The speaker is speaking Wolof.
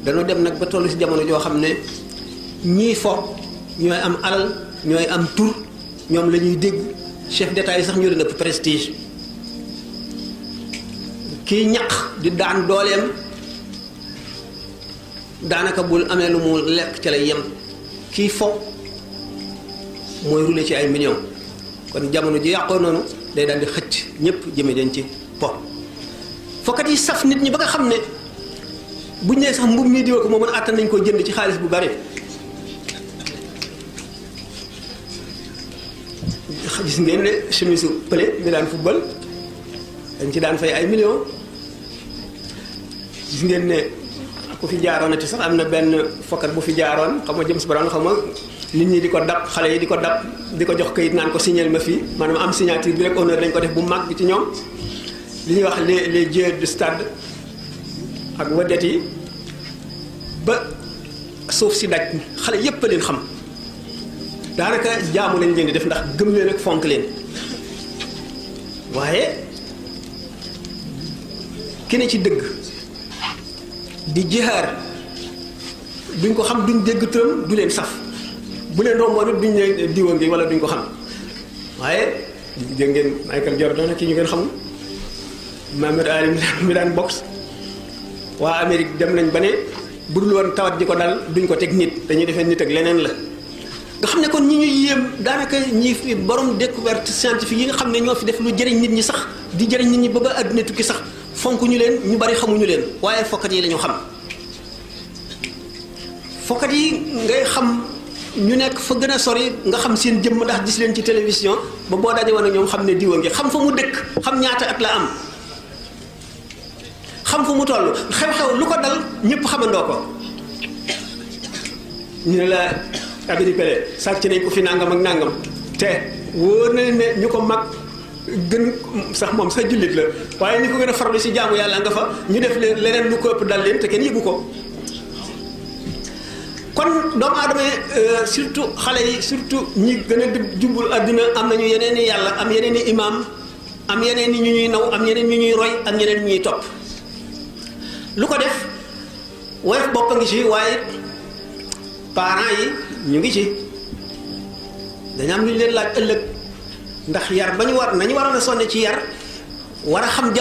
dañoo dem nag ba tollu ci jamono joo xam ne ñii fo ñooy am alal ñooy am tur ñoom la ñuy dégg chef d'état yi sax ñoo leen ëpp prestige kii ñaq di daan dooleem daanaka bul amee lu mu lekk ca lay yem kii fo mooy rouler ci ay millions kon jamono ji yàqoo noonu day daal di xëcc ñëpp jëme dañ ci po fokkat yi saf nit ñi ba nga xam ne buñ nee sax mbub mii diwa ko moo mën àttan nañ koo jënd ci xaalis bu bari gis ngeen ne chemise pële mi daan football dañ ci daan fay ay millions gis ngeen ne ku fi jaaroonati sax am na benn fokkat bu fi jaaroon xam nga James Brown xam nga nit ñi di ko dab xale yi di ko dab di ko jox kayit naan ko signal ma fii maanaam am signature bi rek honneur dañ ko def bu mag ci ñoom li ñuy wax les dieux du stade ak wadet yi ba suuf si daj xale yépp a leen xam daanaka jaamu lañ leen di def ndax gëm leen ak fonk leen waaye ki ne ci dëgg di jihaar duñ ko xam duñ dégg turam du leen saf bu leen romboon it duñ ne diwa ngi wala duñ ko xam waaye dégg ngeen Michael Jordan ki ñu ngeen xam Muhammad Ali mi daan boxe waa Amérique dem nañ ba ne bu dul woon tawat ji ko dal duñ ko teg nit dañuy defee nit ak leneen la nga xam ne kon ñi ñuy yéem daanaka ñi fi borom découverte scientifique yi nga xam ne ñoo fi def lu jëriñ nit ñi sax di jëriñ nit ñi ba àdduna tukki sax fonk ñu leen ñu bari xamuñu leen waaye fokkat yi la ñu xam fokkat yi ngay xam ñu nekk fa gën a sori nga xam seen jëmm ndax gis leen ci télévision ba boo daje woon ak ñoom xam ne diwa ngi xam fa mu dëkk xam ñaata at la am xam fa mu toll xew-xew lu ko dal ñëpp xamandoo ko ñu ne la Abidi Pele sàcc nañ ko fi nangam ak nangam te wóor na ne ñu ko mag gën sax moom sax jullit la waaye ñu ko gën a farlu ci jaamu yàlla nga fa ñu def leneen lu ko ëpp dal leen te kenn yëgu ko kon doomu aadama yi surtout xale yi surtout ñi gën a jubul àdduna am nañu yeneen i yàlla am yeneen i imaam am yeneen i ñu ñuy naw am yeneen ñu ñuy roy am yeneen ñu ñuy topp lu ko def woyof bopp a ngi ci waaye parents yi ñu ngi ci dañu am lu ñu leen laaj ëllëg ndax yar ba ñu war nañu waroon a sonne ci yar war a xam jam